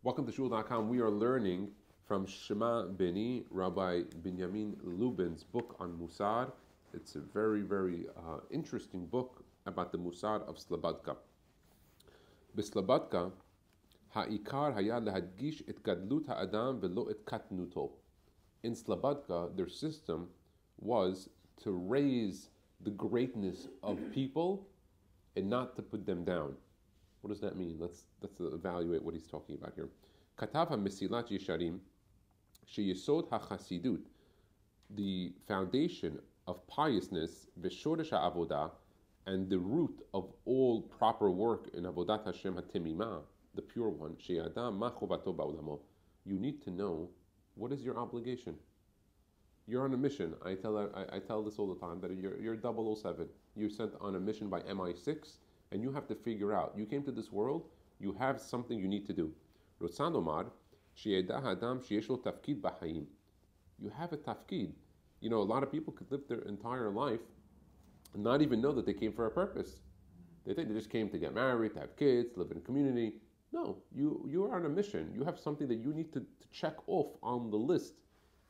Welcome to Shul.com. We are learning from Shema Beni, Rabbi Binyamin Lubin's book on Mussar. It's a very interesting book about the Mussar of Slabodka. Slabodka, ha'ikar haya lahadgish et gadlut ha'adam velo et katnuto. In Slabodka, their system was to raise the greatness of people and not to put them down. What does that mean? Let's evaluate what he's talking about here. Katav ha-mesilat yesharim sheyesod ha-chasidut, the foundation of piousness, v'shoresh ha'avodah, and the root of all proper work in avodat Hashem hatemimah, the pure one, sheyadam ma chovato ba'olamo. You need to know what is your obligation. You're on a mission. I tell this all the time that you're 007. You're sent on a mission by MI6. And you have to figure out, you came to this world, you have something you need to do. Rotzan Omar, sheyedah hadam sheyesh lo tafkid b'hayim. You have a tafkid. You know, a lot of people could live their entire life and not even know that they came for a purpose. They think they just came to get married, to have kids, live in a community. No, you are on a mission. You have something that you need to check off on the list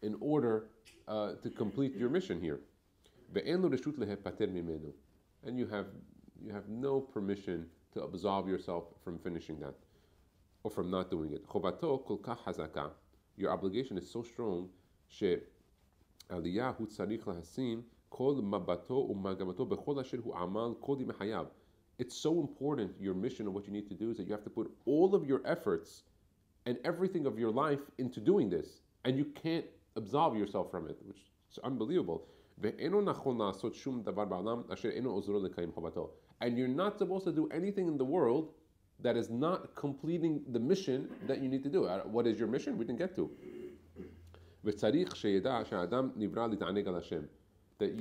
in order to complete your mission here. And you have no permission to absolve yourself from finishing that or from not doing it. Chovato kol kach hazaka. Your obligation is so strong. She Aliyahu tzarich lahasim kol mabato umagamato bechol asher hu amal kol yimei hayav. It's so important. Your mission and what you need to do is that you have to put all of your efforts and everything of your life into doing this, and you can't absolve yourself from it, which is unbelievable. And you're not supposed to do anything in the world that is not completing the mission that you need to do. What is your mission? We didn't get to. That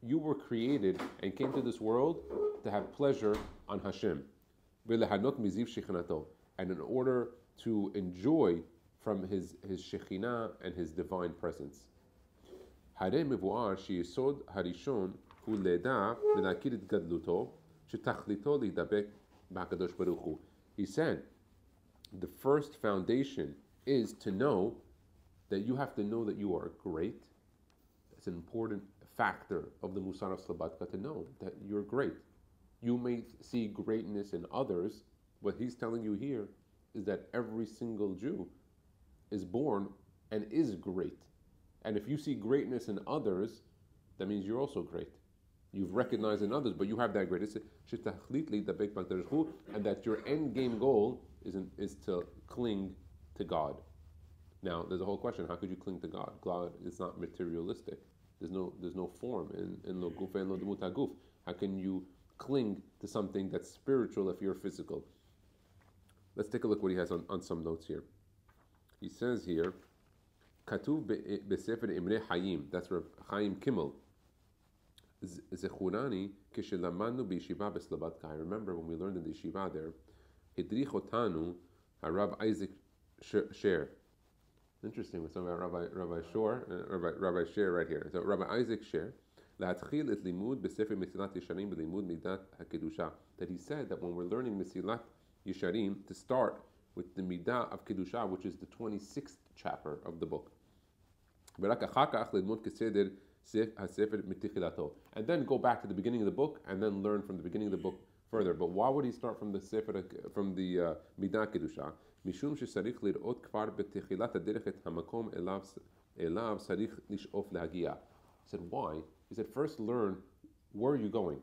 you were created and came to this world to have pleasure on Hashem. And in order to enjoy from his Shekhinah and his divine presence. הרי מבואר שיסוד הראשון הוא לדע ולהכיר את גדלותו שתכליתו להידבק בהקדוש ברוך הוא. He said, the first foundation is to know that you have to know that you are great. It's an important factor of the Mussar of Slabodka, to know that you're great. You may see greatness in others. What he's telling you here is that every single Jew is born and is great. And if you see greatness in others, that means you're also great. You've recognized in others, but you have that greatness. And that your end game goal is to cling to God. Now, there's a whole question: how could you cling to God? God is not materialistic. There's no form in lo guf and lo demut haguf. How can you cling to something that's spiritual if you're physical? Let's take a look what he has on some notes here. He says here, Katuv beSefer Imre Hayim. That's Rav Chaim Kimmel. Zechurani kishelamanu b'yeshiva b'Slabodka. I remember when we learned in the yeshiva there. Hidrich otanu Rav Isaac Sher. Interesting with some Rabbi Shor, Rabbi Sher right here. So Rabbi Isaac Sher. להתחיל את לימוד בספר מסילת ישרים בלימוד מידת הקדושה. That he said that when we're learning Mesilat Yesharim, to start with the midah of kedusha, which is the 26th chapter of the book. And then go back to the beginning of the book and then learn from the beginning of the book further. But why would he start from the sefer, from the midah kedusha? Mishum shesarich lirot kvar b'techilat haderech et hamakom elav sarich lishof lehagia. He said, why? He said, first learn where you're going.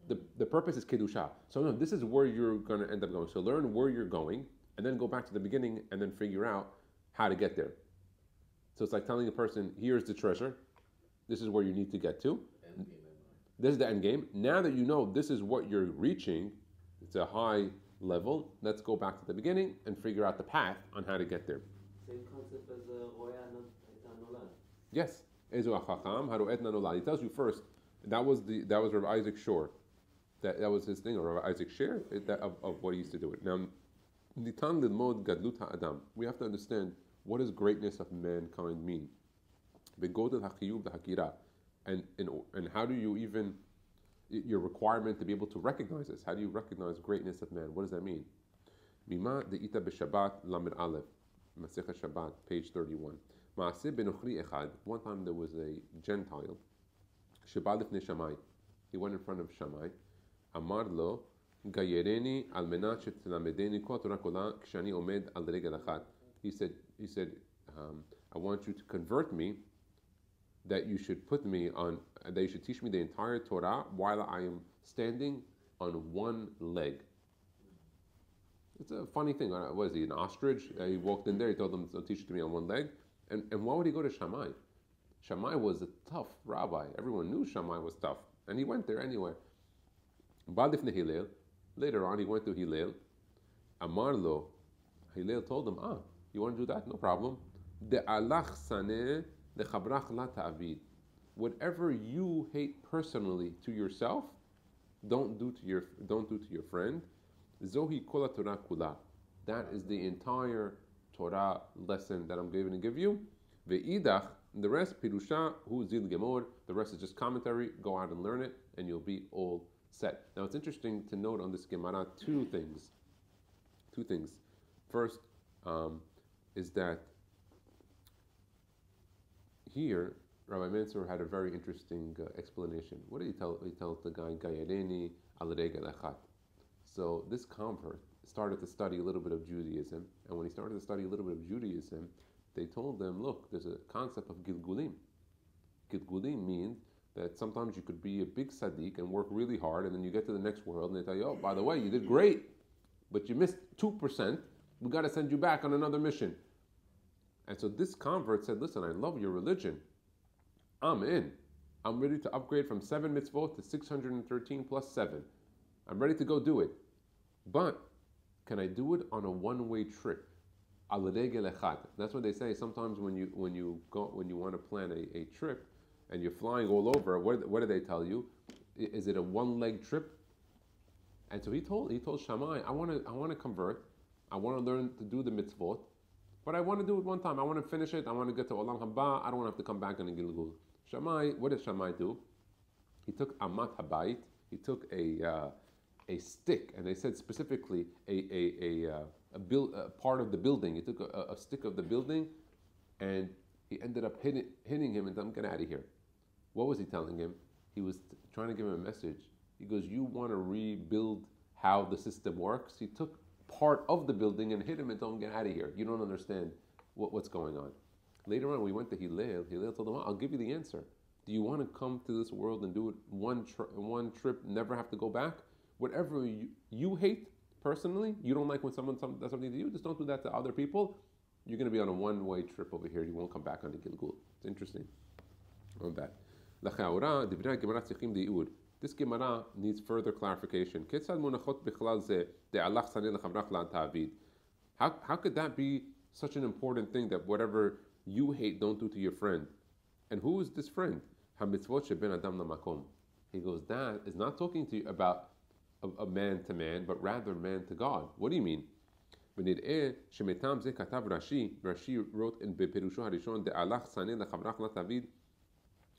The purpose is kedusha. So no, this is where you're going to end up going. So learn where you're going, and then go back to the beginning and then figure out how to get there. So it's like telling a person, here's the treasure. This is where you need to get to. This is the end game. Now that you know this is what you're reaching, it's a high level, let's go back to the beginning and figure out the path on how to get there. Same concept as Roya Nolad. Yes. Ezu HaChacham Haroet Nolad. He tells you first, that was Rav Isaac Shor. That was his thing, or Rav Isaac Sher, of what he used to do it. Now, Nitan Lilmod Gadlut HaAdam. We have to understand, what does greatness of mankind mean? Begodel HaChiyuv HaHakira. And how do you even, your requirement to be able to recognize this? How do you recognize greatness of man? What does that mean? Mima de'ita b'Shabbat lamed aleph, Masechet Shabbat, page 31. Ma'aseh benochri echad. One time there was a Gentile. Sheba lifnei Shammai. He went in front of Shammai. Amar lo, gayereni al menat shetlamedeni kol Torah kola kshani omed al regel echad. He said, I want you to convert me, that you should put me on, that you should teach me the entire Torah while I am standing on one leg. It's a funny thing. Was he an ostrich? He walked in there, he told them to teach it to me on one leg. And why would he go to Shammai? Shammai was a tough rabbi. Everyone knew Shammai was tough. And he went there anyway. Later on, he went to Hillel. Amar lo. Hillel told him, you want to do that? No problem. Whatever you hate personally to yourself, don't do to your friend. Zohi kola Torah kula. That is the entire Torah lesson that I'm going to give you. Ve'idach, the rest, pirusha hu zil gemor. The rest is just commentary. Go out and learn it, and you'll be all set. Now it's interesting to note on this Gemara two things. First is that here Rabbi Mansour had a very interesting explanation. What did he tell? He tells the guy, Gayareni al regel echad. So this convert started to study a little bit of Judaism, and when he started to study a little bit of Judaism, they told them, look, there's a concept of Gilgulim. Gilgulim means that sometimes you could be a big tzaddik and work really hard, and then you get to the next world, and they tell you, oh, by the way, you did great, but you missed 2%, we got to send you back on another mission. And so this convert said, listen, I love your religion. I'm in. I'm ready to upgrade from 7 mitzvot to 613 plus 7. I'm ready to go do it. But can I do it on a one-way trip? Al regel echad. That's what they say. Sometimes when you want to plan a trip and you're flying all over, what do they tell you? Is it a one-leg trip? And so he told Shammai, I want to convert. I want to learn to do the mitzvot, but I want to do it one time. I want to finish it. I want to get to Olam Haba. I don't want to have to come back on a Gilgul. Shammai, what did Shammai do? He took Amat Habayit. He took a stick, and they said specifically a part of the building. He took a stick of the building, and he ended up hitting him and said, get out of here. What was he telling him? He was trying to give him a message. He goes, you want to rebuild how the system works? He took part of the building and hit him and told him, get out of here. You don't understand what's going on. Later on, we went to Hillel. Hillel told him, I'll give you the answer. Do you want to come to this world and do it one trip, never have to go back? Whatever you hate personally, you don't like when someone does something to you, just don't do that to other people. You're going to be on a one-way trip over here. You won't come back on the Gilgul. It's interesting on that. This Gemara needs further clarification. How could that be such an important thing, that whatever you hate, don't do to your friend? And who is this friend? He goes, that is not talking to you about a man to man, but rather man to God. What do you mean? Rashi wrote in Beperusho Harishon, De'alach saneh lechavrak la tavid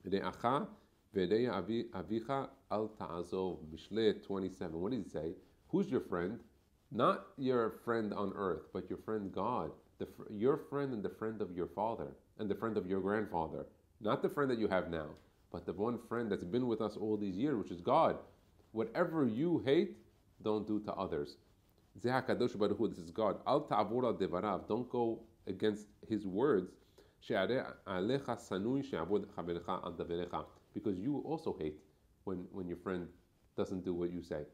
re'acha ve're'a avicha al ta'azov. Mishle 27. What does he say? Who's your friend? Not your friend on earth, but your friend God. Your friend and the friend of your father and the friend of your grandfather. Not the friend that you have now, but the one friend that's been with us all these years, which is God. Whatever you hate, don't do to others. This is God. Al ta'avur al devarav. Don't go against His words. Because you also hate when your friend doesn't do what you say.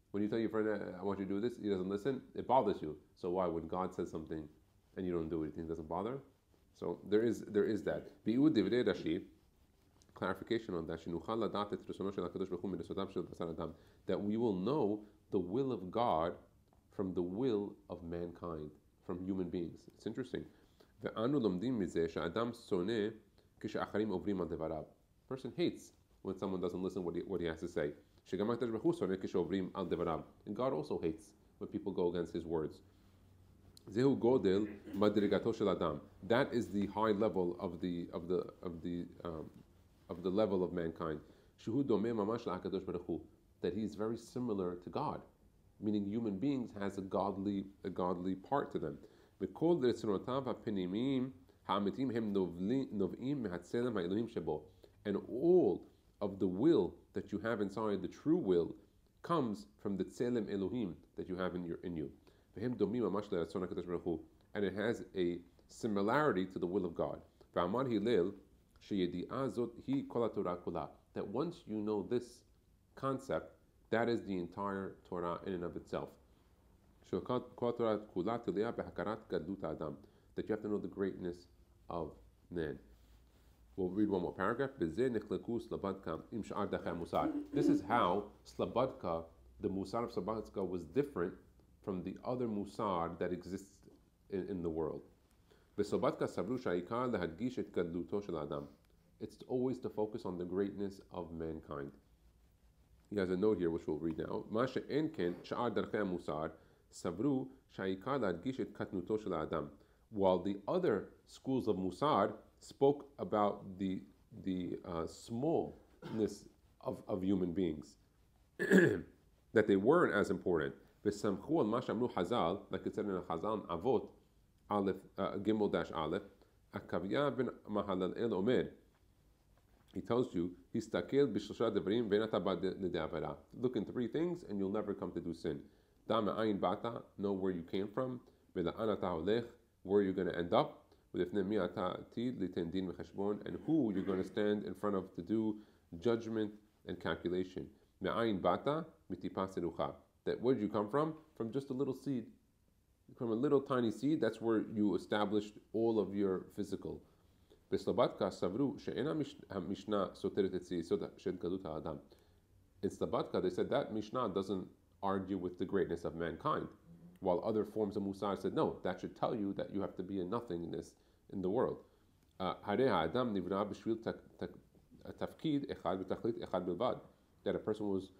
When you tell your friend, I want you to do this, he doesn't listen, it bothers you. So why, when God says something and you don't do it, you think it doesn't bother? So there is that. Clarification on that. That we will know the will of God from the will of mankind, from human beings. It's interesting. Person hates when someone doesn't listen what he has to say. And God also hates when people go against His words. That is the high level of the level of mankind. That He is very similar to God. meaning human beings, has a godly part to them. וכל רצונותיו הפנימיים האמיתיים הם נובעים מהצלם האלוהים שבו. And all of the will that you have inside, the true will, comes from the tselem Elohim that you have in you. והם דומים ממש לרצון הקדוש ברוך הוא. And it has a similarity to the will of God. ואמר הלל שידיעה זאת היא כל התורה כולה. That once you know this concept, that is the entire Torah in and of itself. שכל התורה כולה תלויה בהכרת גדלות האדם. That you have to know the greatness of man. We'll read one more paragraph. This is how Slabodka, the Mussar of Slabodka, was different from the other Mussar that exists in the world. It's always to focus on the greatness of mankind. He has a note here which we'll read now. While the other schools of Mussar spoke about the smallness of human beings, that they weren't as important. Like it said in Chazal Avot, Gimel dash Aleph, Akavya ben Mahalalel Omer. He tells you, look in three things and you'll never come to do sin. Know where you came from, where you're going to end up, and who you're going to stand in front of to do judgment and calculation. That where did you come from? From just a little seed. From a little tiny seed, that's where you established all of your physical. In Slabodka, they said that Mishnah doesn't argue with the greatness of mankind, while other forms of Mussar said, no, that should tell you that you have to be a nothingness in the world. That a person was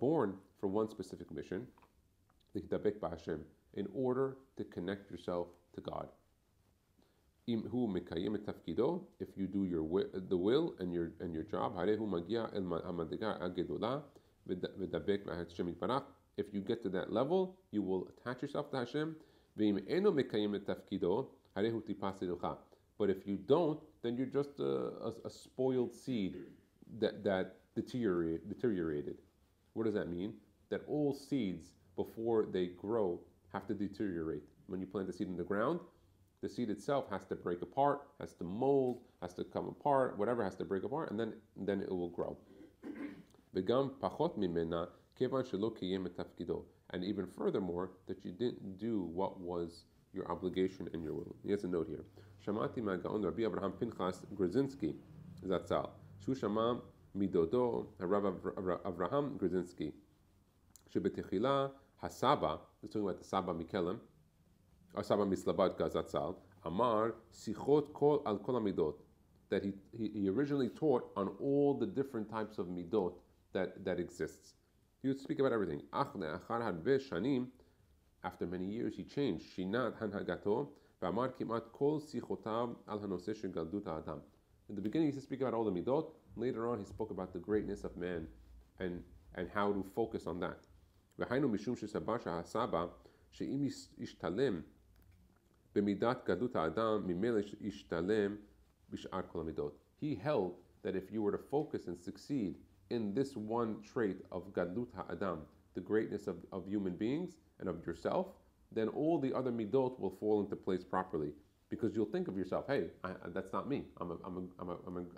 born for one specific mission, in order to connect yourself to God. If you do the will and your job, if you get to that level, you will attach yourself to Hashem. But if you don't, then you're just a spoiled seed that deteriorated. What does that mean? That all seeds, before they grow, have to deteriorate. When you plant a seed in the ground, the seed itself has to break apart, has to mold, has to come apart, whatever has to break apart, and then it will grow. And even furthermore, that you didn't do what was your obligation and your will. He has a note here. Shamati Magaon Rabbi Abraham Pinchas Grzinski Zatzal. Shu Shama Midodo Rav Avraham Grzinski. Shebetechila Hasaba, we're talking about the Saba Mikelem, or Saba Mislabodka Zatzal, Amar Sichot Kol Al Kol Midot, that he originally taught on all the different types of midot that exists. He would speak about everything. After many years, he changed. Shinat Hanhagato, V'amar Kimat Kol Sichotav Al Hanoseh Shel Galdut Ha'adam. In the beginning, he used to speak about all the midot. Later on, he spoke about the greatness of man and how to focus on that. והיינו משום שסבר שהסבא שאם ישתלם במידת גדלות האדם ממילא ישתלם בשאר כל המידות. He held that if you were to focus and succeed in this one trait of gadlut ha'adam, the greatness of human beings and of yourself, then all the other midot will fall into place properly. Because you'll think of yourself, hey, that's not me. I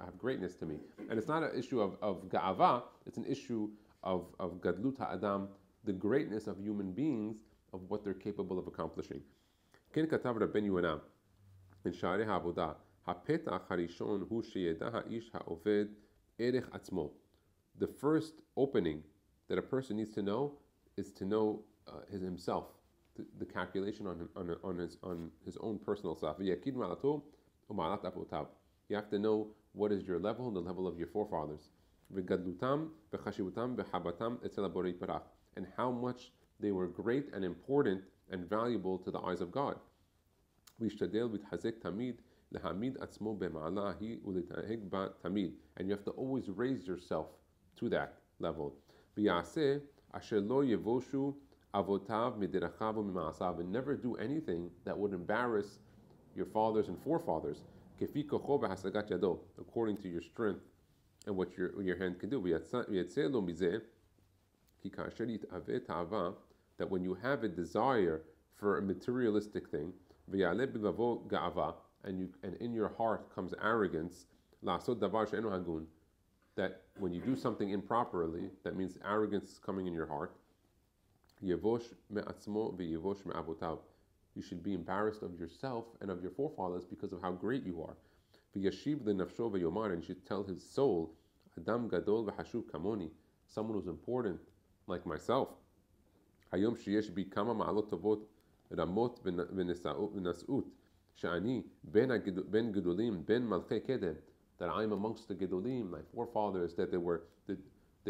have greatness to me. And it's not an issue of ga'ava, it's an issue of gadlut ha'adam, the greatness of human beings, of what they're capable of accomplishing. כן כתב רבנו יונה, in שערי העבודה, הפתח הראשון הוא שידע האיש העובד ערך עצמו. The first opening that a person needs to know is to know himself, the calculation on his own personal self. You have to know what is your level, the level of your forefathers. And how much they were great and important and valuable to the eyes of God. And you have to always raise yourself to that level. Asher lo yevoshu avotav midirachav u'mima'asav, and never do anything that would embarrass your fathers and forefathers, kefi kocho b'hasagat yado, according to your strength and what your hand can do. V'yatzeh lo mizeh ki kasher yit'aveh ta'ava, that when you have a desire for a materialistic thing, v'yaleh b'lavo ga'ava, and in your heart comes arrogance, la'asod davar she'enu hagun, that when you do something improperly, that means arrogance is coming in your heart. Yevosh me'atzmo v'yevosh me'avotav. You should be embarrassed of yourself and of your forefathers because of how great you are. V'yashiv lenafsho v'yomar, and you should tell his soul, Adam gadol v'hashuv kamoni, someone who's important like myself. Hayom sheyesh bi kama ma'alot tovot ramot v'nas'ut, she'ani ben gedolim ben malchei kedem, that I am amongst the gedolim, my forefathers, that they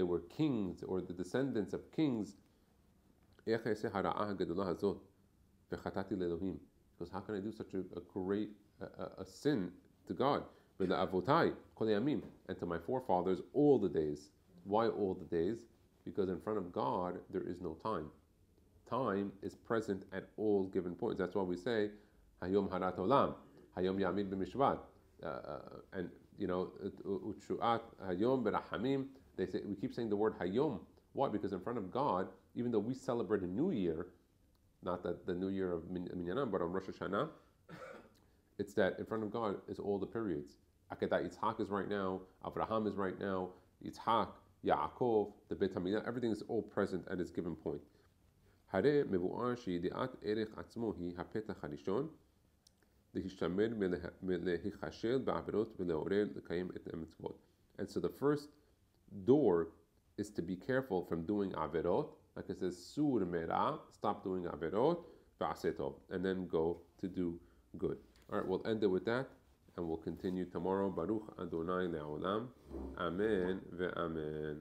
were kings or the descendants of kings. Because how can I do such a great sin to God? And to my forefathers all the days. Why all the days? Because in front of God there is no time. Time is present at all given points. That's why we say Hayom Harat Olam, Hayom Yamid b'Mishvat, and Utshuat Hayom b'Rahamim. They say, we keep saying the word Hayom. Why? Because in front of God, even though we celebrate a new year, not that the new year of Minyanam, but on Rosh Hashanah, it's that in front of God is all the periods. Akedah Yitzhak is right now, Avraham is right now, Yitzhak, Yaakov, the Beit HaMikdash, everything is all present at its given point. Hare mevu'ar sheyidi'at erech atzmo hi hapetach harishon lehishamer melehichashel ba'averot v'leorel lekayim et mitzvot. And so the first door is to be careful from doing averot, like it says, sur mera, stop doing averot, v'asetov, and then go to do good. All right, we'll end it with that, and we'll continue tomorrow. Baruch Adonai le'olam. Amen ve'amen.